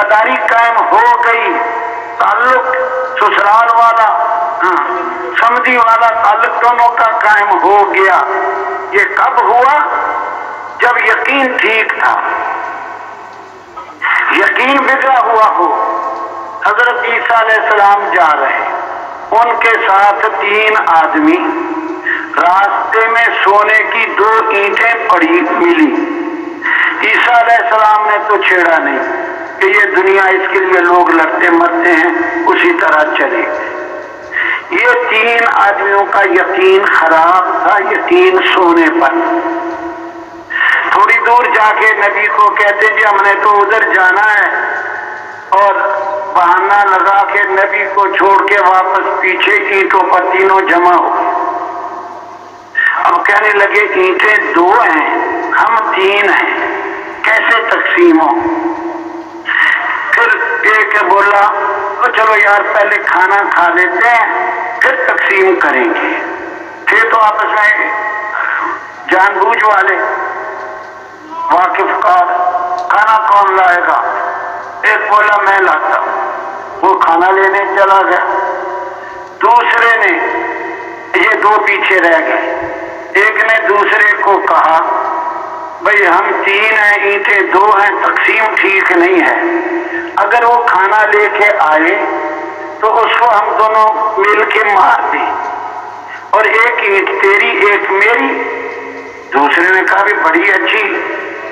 رشتہ داری قائم ہو گئی، تعلق سسرال والا سمجھی والا تعلق دونوں کا قائم ہو گیا۔ یہ کب ہوا؟ جب یقین ٹھیک تھا، یقین بگڑا ہوا ہو۔ حضرت عیسیٰ علیہ السلام جا رہے، ان کے ساتھ 3 آدمی، راستے میں سونے کی 2 اینٹیں پڑی ملی۔ عیسیٰ علیہ السلام نے تو چھیڑا نہیں کہ یہ دنیا، اس کے لیے لوگ لڑتے مرتے ہیں، اسی طرح چلے گئے۔ یہ 3 آدمیوں کا یقین خراب تھا، یقین سونے پر۔ تھوڑی دور جا کے نبی کو کہتے جی ہم نے تو ادھر جانا ہے، اور بہانہ لگا کے نبی کو چھوڑ کے واپس پیچھے اینٹوں پر تینوں جمع ہو گئے۔ اب کہنے لگے اینٹیں 2 ہیں، ہم 3 ہیں، کیسے تقسیم ہو؟ پھر ایک بولا تو چلو یار پہلے کھانا کھا لیتے ہیں پھر تقسیم کریں گے۔ پھر تو آپس میں جان بوجھ والے، واقف کار، کھانا کون لائے گا؟ ایک بولا میں لاتا ہوں، وہ کھانا لینے چلا گیا۔ دوسرے نے، یہ 2 پیچھے رہ گئے، ایک نے دوسرے کو کہا بھئی ہم 3 ہیں، اینٹیں 2 ہیں، تقسیم ٹھیک نہیں ہے، اگر وہ کھانا لے کے آئے تو اس کو ہم دونوں مل کے مار دیں، اور ایک اینٹ تیری ایک میری۔ دوسرے نے کہا بھی بڑی اچھی،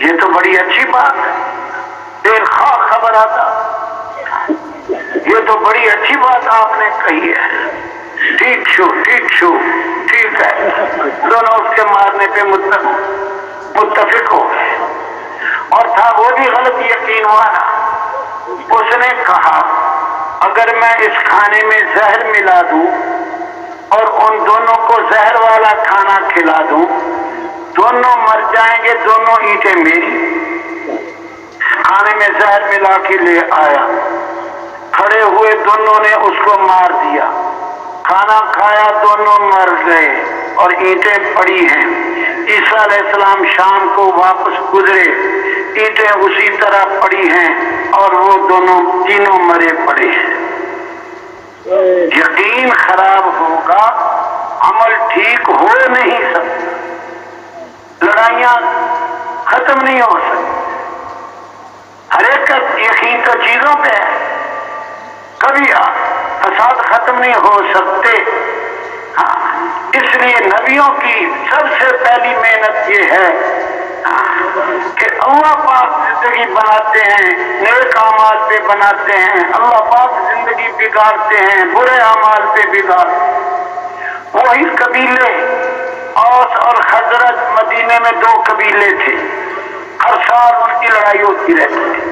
یہ تو بڑی اچھی بات ہے، دیر خواہ خبر آتا، یہ تو بڑی اچھی بات آپ نے کہی ہے، ٹھیک شو ٹھیک ہے۔ دونوں اس کے مارنے پہ متفق ہو گئے، اور تھا وہ بھی غلط یقین والا۔ اس نے کہا اگر میں اس کھانے میں زہر ملا دوں اور ان دونوں کو زہر والا کھانا کھلا دوں، دونوں مر جائیں گے، دونوں اینٹیں میری۔ کھانے میں زہر ملا کے لے آیا، کھڑے ہوئے دونوں نے اس کو مار دیا، کھانا کھایا، دونوں مر گئے اور اینٹیں پڑی ہیں۔ عیسیٰ علیہ السلام شام کو واپس گزرے، اینٹیں اسی طرح پڑی ہیں اور وہ دونوں تینوں مرے پڑے ہیں۔ یقین خراب ہوگا، عمل ٹھیک ہو نہیں سکتا، لڑائیاں ختم نہیں ہو سکتی۔ ہر ایک کا یقین تو چیزوں پہ ہے، کبھی فساد ختم نہیں ہو سکتے۔ اس لیے نبیوں کی سب سے پہلی محنت یہ ہے کہ اللہ پاک زندگی بناتے ہیں، نیک اعمال پہ بناتے ہیں، اللہ پاک زندگی بگاڑتے ہیں، برے اعمال پہ بگاڑتے ہیں۔ وہی قبیلے اوس اور خزرج، مدینے میں 2 قبیلے تھے، ہر سال ان کی لڑائی ہوتی رہتی تھی۔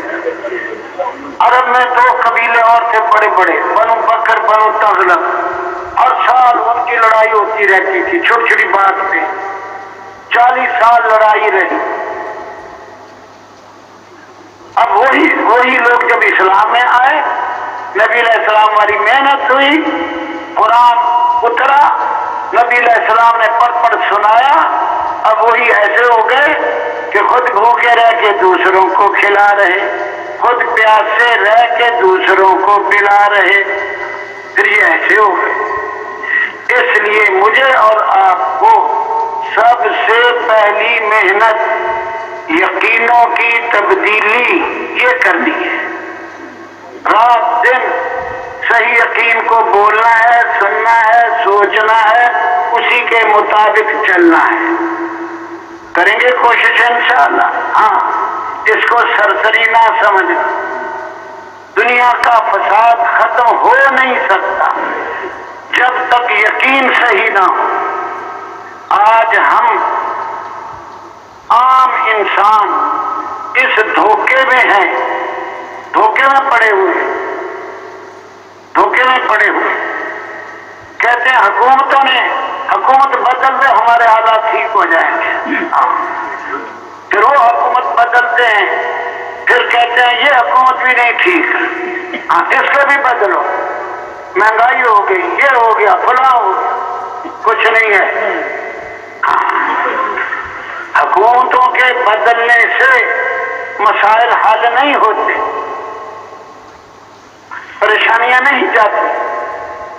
عرب میں 2 قبیلے اور تھے بڑے بڑے، بنو بکر بنو تغلب، ہر سال ان کی لڑائی ہوتی رہتی تھی چھوٹی چھوٹی بات پہ، 40 سال لڑائی رہی۔ اب وہی لوگ جب اسلام میں آئے، نبی علیہ السلام والی محنت ہوئی، قرآن اترا، نبی علیہ السلام نے پڑھ سنایا، اب وہی ایسے ہو گئے کہ خود بھوکے رہ کے دوسروں کو کھلا رہے، خود پیاسے رہ کے دوسروں کو پلا رہے، پھر یہ ایسے ہو گئے۔ اس لیے مجھے اور آپ کو سب سے پہلی محنت یقینوں کی تبدیلی یہ کرنی ہے۔ رات دن صحیح یقین کو بولنا ہے، سننا ہے، سوچنا ہے، اسی کے مطابق چلنا ہے۔ کریں گے کوشش انشاءاللہ۔ ہاں، اس کو سرسری نہ سمجھنا، دنیا کا فساد ختم ہو نہیں سکتا جب تک یقین صحیح نہ ہو۔ آج ہم عام انسان اس دھوکے میں ہیں، دھوکے میں پڑے ہوئے، دھوکے میں پڑے ہوئے۔ کہتے ہیں حکومتوں نے حکومت بدل دے ہمارے حالات ٹھیک ہو جائیں گے، پھر وہ حکومت بدلتے ہیں، پھر کہتے ہیں یہ حکومت بھی نہیں ٹھیک، اس کو بھی بدلو، مہنگائی ہو گئی، یہ ہو گیا، فلاں ہو گیا، کچھ نہیں ہے۔ حکومتوں کے بدلنے سے مسائل حل نہیں ہوتے، پریشانیاں نہیں جاتی.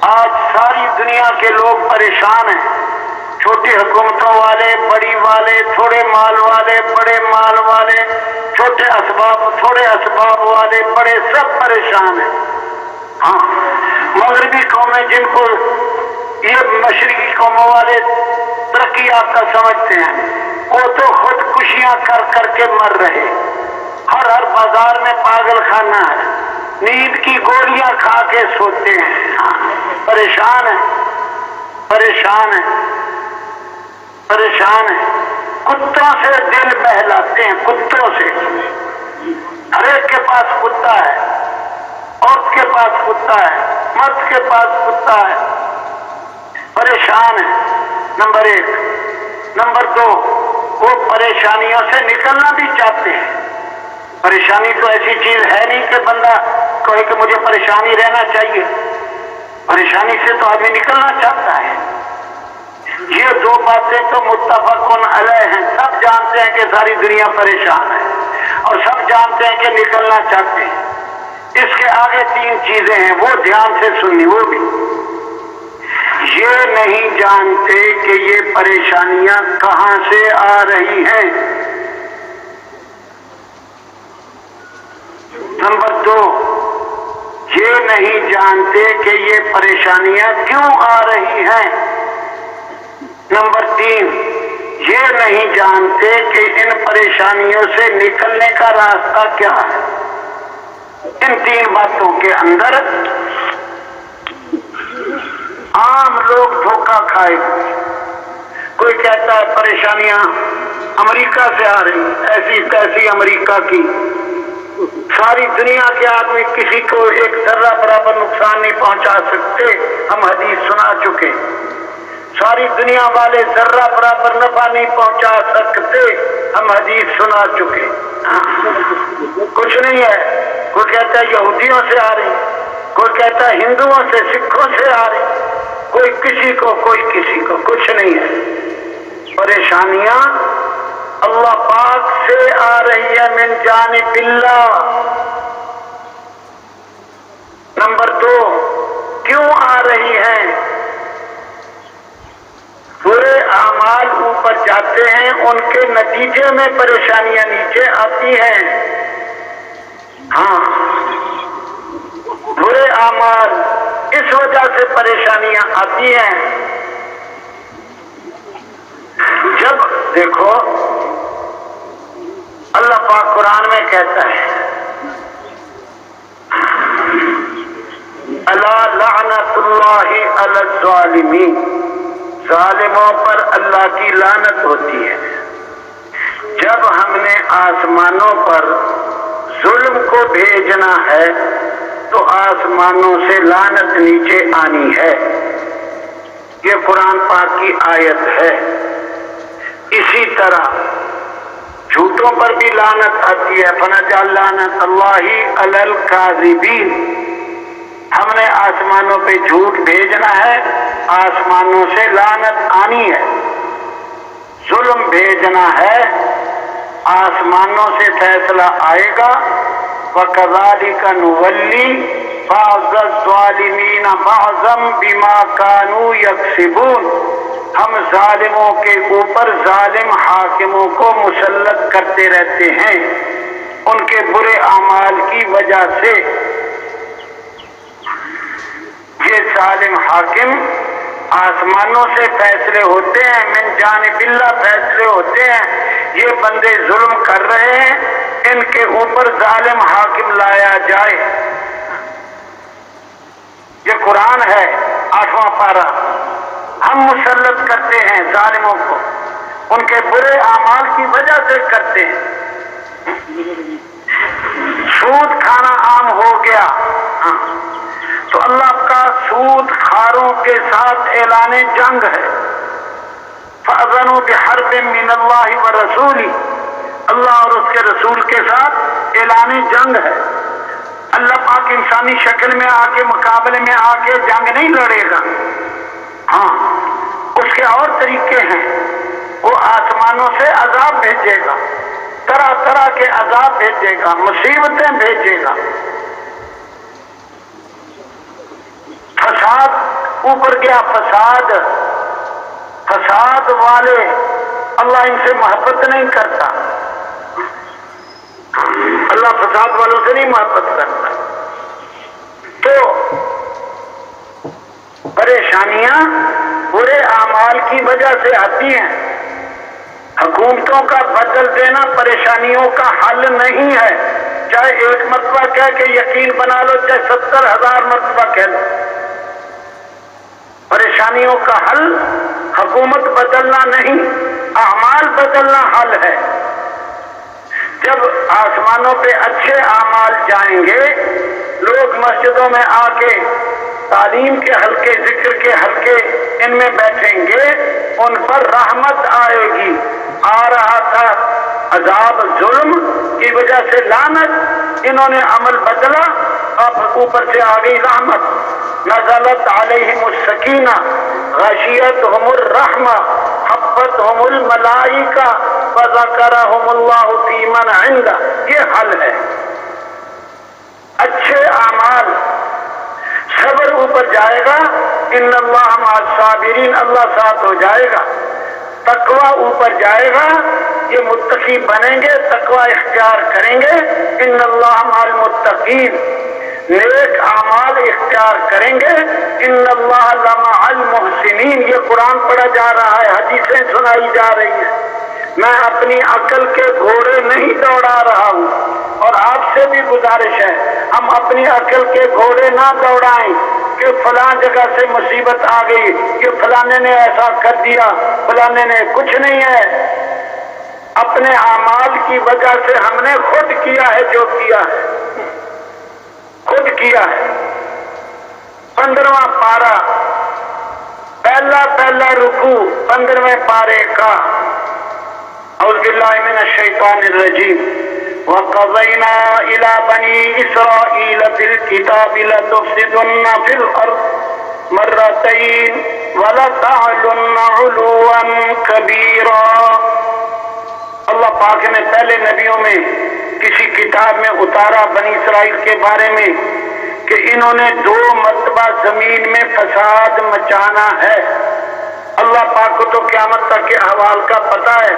آج ساری دنیا کے لوگ پریشان ہیں، چھوٹی حکومتوں والے، بڑی والے، تھوڑے مال والے، بڑے مال والے، چھوٹے اسباب تھوڑے اسباب والے، بڑے، سب پریشان ہیں. ہاں، مغربی قومیں جن کو یہ مشرقی قوموں والے ترقی یافتہ سمجھتے ہیں، وہ تو خودکشیاں کر کر کے مر رہے. ہر بازار میں پاگل خانہ ہے، نیند کی گولیاں کھا کے سوتے ہیں. پریشان ہیں، پریشان ہیں، پریشان ہیں. کتوں سے دل بہلاتے ہیں، کتوں سے. ہر ایک کے پاس کتا ہے، عورت کے پاس کتا ہے، مرد کے پاس کتا ہے. پریشان ہے، نمبر 1. نمبر 2، وہ پریشانیوں سے نکلنا بھی چاہتے ہیں. پریشانی تو ایسی چیز ہے نہیں کہ بندہ کہے کہ مجھے پریشانی رہنا چاہیے. پریشانی سے تو آدمی نکلنا چاہتا ہے. یہ 2 باتیں تو متفقن علیہ ہیں. سب جانتے ہیں کہ ساری دنیا پریشان ہے اور سب جانتے ہیں کہ نکلنا چاہتے ہیں. اس کے آگے 3 چیزیں ہیں، وہ دھیان سے سنی. وہ بھی یہ نہیں جانتے کہ یہ پریشانیاں کہاں سے آ رہی ہیں. نمبر 2، یہ نہیں جانتے کہ یہ پریشانیاں کیوں آ رہی ہیں. نمبر 3، یہ نہیں جانتے کہ ان پریشانیوں سے نکلنے کا راستہ کیا ہے. ان 3 باتوں کے اندر عام لوگ دھوکہ کھائے. کوئی کہتا ہے پریشانیاں امریکہ سے آ رہی، ایسی تیسی امریکہ کی. ساری دنیا کے آدمی کسی کو ایک ذرہ برابر نقصان نہیں پہنچا سکتے، ہم حدیث سنا چکے. ساری دنیا والے ذرہ برابر نفع نہیں پہنچا سکتے، ہم حدیث سنا چکے. کچھ نہیں ہے. کوئی کہتا ہے یہودیوں سے آ رہی، کوئی کہتا ہے ہندوؤں سے، سکھوں سے آ رہی، کوئی کسی کو، کوئی کسی کو. کچھ نہیں ہے. پریشانیاں اللہ پاک سے آ رہی ہے، من جانب اللہ. نمبر 2، کیوں آ رہی ہے؟ برے اعمال اوپر جاتے ہیں، ان کے نتیجے میں پریشانیاں نیچے آتی ہیں. ہاں، برے اعمال، اس وجہ سے پریشانیاں آتی ہیں. جب دیکھو اللہ پاک قرآن میں کہتا ہے الا لعنت اللہ علی الظالمین، ظالموں پر اللہ کی لعنت ہوتی ہے. جب ہم نے آسمانوں پر ظلم کو بھیجنا ہے تو آسمانوں سے لعنت نیچے آنی ہے. یہ قرآن پاک کی آیت ہے. اسی طرح جھوٹوں پر بھی لعنت آتی ہے. فنجعل لعنت اللہ علی الکاذبین. ہم نے آسمانوں پہ جھوٹ بھیجنا ہے، آسمانوں سے لعنت آنی ہے. ظلم بھیجنا ہے، آسمانوں سے فیصلہ آئے گا. وَكَذَلِكَ نُوَلِّي بَعْضَ الظَّالِمِينَ بَعْضًا بِمَا كَانُوا يَكْسِبُونَ. ہم ظالموں کے اوپر ظالم حاکموں کو مسلط کرتے رہتے ہیں ان کے برے اعمال کی وجہ سے. یہ ظالم حاکم آسمانوں سے فیصلے ہوتے ہیں، من جانب اللہ فیصلے ہوتے ہیں. یہ بندے ظلم کر رہے ہیں، ان کے اوپر ظالم حاکم لایا جائے. یہ قرآن ہے 8واں پارہ. ہم مسلط کرتے ہیں ظالموں کو، ان کے برے اعمال کی وجہ سے کرتے ہیں. سود کھانا عام ہو گیا، تو اللہ کا سود خاروں کے ساتھ اعلان جنگ ہے. فَأَذَنُوا بِحَرْبٍ مِّنَ اللَّهِ وَرَسُولِهِ. اللہ اور اس کے رسول کے ساتھ اعلان جنگ ہے. اللہ پاک انسانی شکل میں آ کے مقابلے میں آ کے جنگ نہیں لڑے گا. ہاں، اس کے اور طریقے ہیں. وہ آسمانوں سے عذاب بھیجے گا، طرح طرح کے عذاب بھیجے گا، مصیبتیں بھیجے گا. اوپر گیا فساد، فساد والے اللہ ان سے محبت نہیں کرتا، اللہ فساد والوں سے نہیں محبت کرتا۔ تو پریشانیاں برے اعمال کی وجہ سے آتی ہیں۔ حکومتوں کا بدل دینا پریشانیوں کا حل نہیں ہے، چاہے ایک مرتبہ کہہ کے یقین بنا لو، چاہے 70,000 مرتبہ کہہ لو۔ پریشانیوں کا حل حکومت بدلنا نہیں، اعمال بدلنا حل ہے۔ جب آسمانوں پہ اچھے اعمال جائیں گے، لوگ مسجدوں میں آ کے تعلیم کے حلقے، ذکر کے حلقے ان میں بیٹھیں گے، ان پر رحمت آئے گی۔ آ رہا تھا عذاب ظلم کی وجہ سے لعنت، انہوں نے عمل بدلا، اب اوپر سے آ گئی رحمت۔ نزلت علیہم السکینہ غشیتہم الرحمہ حفتہم الملائکہ وذکرہم اللہ فی من عندہ۔ یہ حل ہے، اچھے اعمال، صبر اوپر جائے گا، ان اللہ مع الصابرین، اللہ ساتھ ہو جائے گا۔ تقوی اوپر جائے گا، یہ متقی بنیں گے، تقوی اختیار کریں گے، ان اللہ مع المتقین، نیک اعمال اختیار کریں گے، ان اللہ لمع المحسنین۔ یہ قرآن پڑھا جا رہا ہے، حدیثیں سنائی جا رہی ہیں۔ میں اپنی عقل کے گھوڑے نہیں دوڑا رہا ہوں، اور آپ سے بھی گزارش ہے ہم اپنی عقل کے گھوڑے نہ دوڑائیں کہ فلاں جگہ سے مصیبت آ گئی، کہ فلانے نے ایسا کر دیا، فلانے نے، کچھ نہیں ہے۔ اپنے اعمال کی وجہ سے ہم نے خود کیا ہے جو کیا ہے، خود کیا ہے۔ 15واں پارہ، پہلا رکوع 15ویں پارے کا۔ اعوذ باللہ من الشیطان الرجیم۔ وَقَضَيْنَا إِلَى بَنِي إِسْرَائِيلَ فِي الْكِتَابِ لَتُفْسِدُنَّ فِي الْأَرْضِ مَرَّتَيْنِ وَلَتَعْلُنَّ عُلُوًّا كَبِيرًا۔ اللہ پاک نے پہلے نبیوں میں کسی کتاب میں اتارا بنی اسرائیل کے بارے میں کہ انہوں نے 2 مرتبہ زمین میں فساد مچانا ہے۔ اللہ پاک کو تو قیامت تک کے احوال کا پتہ ہے۔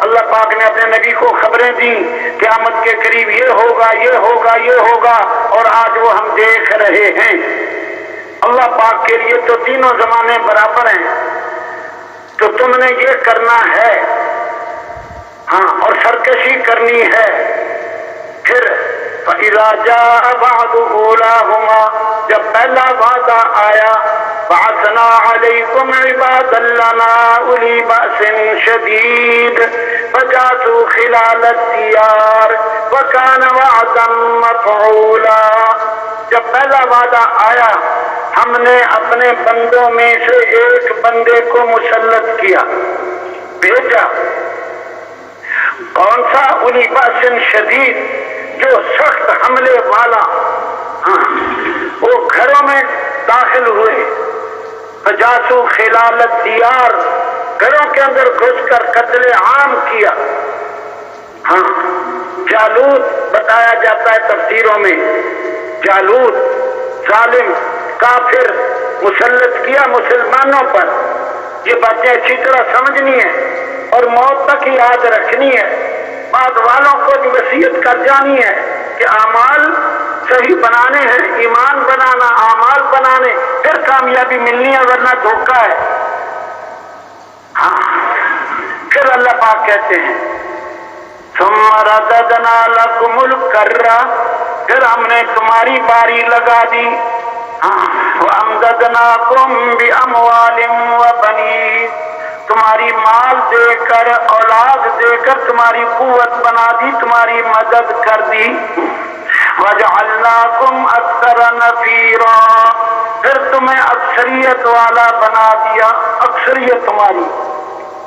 اللہ پاک نے اپنے نبی کو خبریں دی قیامت کے قریب یہ ہوگا، یہ ہوگا، یہ ہوگا، اور آج وہ ہم دیکھ رہے ہیں۔ اللہ پاک کے لیے تو تینوں زمانے برابر ہیں، تو تم نے یہ کرنا ہے، ہاں، اور سرکشی کرنی ہے۔ پھر فَإِذَا جَاءَ بَعْدُ أُولَاهُمَا، جب پہلا وعدہ آیا، بَعَثْنَا عَلَيْكُمْ عِبَادًا لَنَا أُولِي بَأْسٍ شَدِيدٍ فَجَاسُوا خِلَالَ الدِّيَارِ وَكَانَ وَعْدًا مَفْعُولًا۔ جب پہلا وعدہ آیا، ہم نے اپنے بندوں میں سے ایک بندے کو مسلط کیا، بھیجا۔ کون سا؟ اولی باس شدید، جو سخت حملے والا، ہاں، وہ گھروں میں داخل ہوئے، فجاسو خلال الدیار، گھروں کے اندر گھس کر قتل عام کیا۔ ہاں، جالوت بتایا جاتا ہے تفسیروں میں، جالوت ظالم کافر مسلط کیا مسلمانوں پر۔ یہ باتیں اچھی طرح سمجھنی ہے اور موت تک یاد رکھنی ہے۔ بعد والوں کو بھی وصیت کر جانی ہے کہ اعمال صحیح بنانے ہیں، ایمان بنانا، اعمال بنانے، پھر کامیابی ملنی ہے، ورنہ دھوکہ ہے۔ ہاں، پھر اللہ پاک کہتے ہیں ثم رددنا لکم الکرہ، پھر ہم نے تمہاری باری لگا دی، ہاں، وَأَمْدَدْنَاكُمْ بِأَمْوَالٍ وَبَنِينَ، تمہاری مال دے کر، اولاد دے کر تمہاری قوت بنا دی، تمہاری مدد کر دی۔ وَجَعَلْنَاكُمْ أَكْثَرَ نَفِيرًا، پھر تمہیں اکثریت والا بنا دیا، اکثریت تمہاری،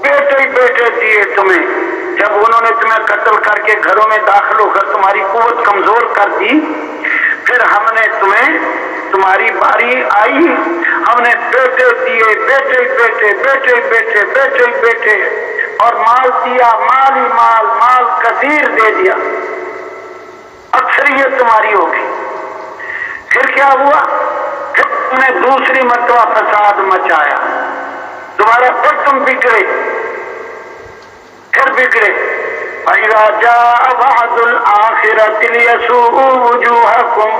بیٹے ہی بیٹے دیے تمہیں۔ جب انہوں نے تمہیں قتل کر کے گھروں میں داخل ہو کر تمہاری قوت کمزور کر دی، پھر ہم نے تمہیں، تمہاری باری آئی، ہم نے بیٹے دیے، بیٹے بیٹے بیٹے بیٹے بیٹے بیٹے، اور مال دیا، مال ہی مال، مال کثیر دے دیا، اکثریت تمہاری ہوگی۔ پھر کیا ہوا؟ پھر تم نے دوسری مرتبہ فساد مچایا، دوبارہ پھر تم بگڑے، پھر بگڑے۔ فَإِذَا جَاءَ وَعْدُ الْآخِرَةِ لِيَسُوءُوا وُجُوهَكُمْ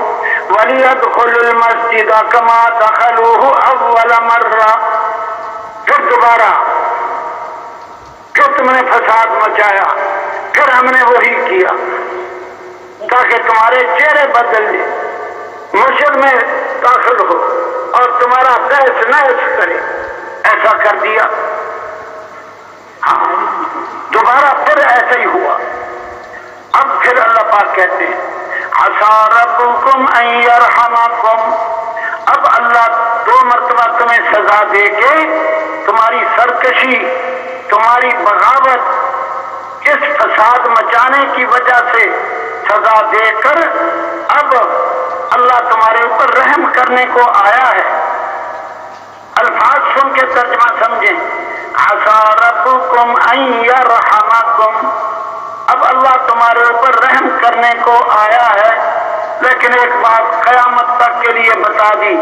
وَلِيَدْخُلُوا الْمَسْجِدَ كَمَا دَخَلُوهُ أَوَّلَ مَرَّةٍ، پھر دوبارہ پھر تم نے فساد مچایا، پھر ہم نے وہی کیا تاکہ تمہارے چہرے بدل لے، مسجد میں داخل ہو اور تمہارا تہس نہس کرے، ایسا کر دیا۔ ہاں دوبارہ پھر ایسا ہی ہوا۔ اب پھر اللہ پاک کہتے ہیں عَسَىٰ رَبُّكُمْ أَن يَرْحَمَكُمْ، اب اللہ دو مرتبہ تمہیں سزا دے کے تمہاری سرکشی، تمہاری بغاوت، اس فساد مچانے کی وجہ سے سزا دے کر اب اللہ تمہارے اوپر رحم کرنے کو آیا ہے۔ الفاظ سن کے ترجمہ سمجھیں، عَسَىٰ رَبُّكُمْ أَن يَرْحَمَكُمْ، اب اللہ تمہارے اوپر رحم کرنے کو آیا ہے، لیکن ایک بات قیامت تک کے لیے بتا دی،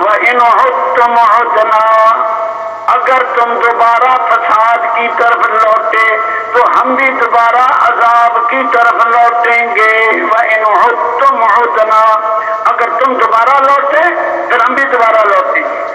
وَإِنْ عُدْتُمْ عُدْنَا، اگر تم دوبارہ فساد کی طرف لوٹے تو ہم بھی دوبارہ عذاب کی طرف لوٹیں گے۔ وَإِنْ عُدْتُمْ عُدْنَا، اگر تم دوبارہ لوٹے پھر ہم بھی دوبارہ لوٹیں گے۔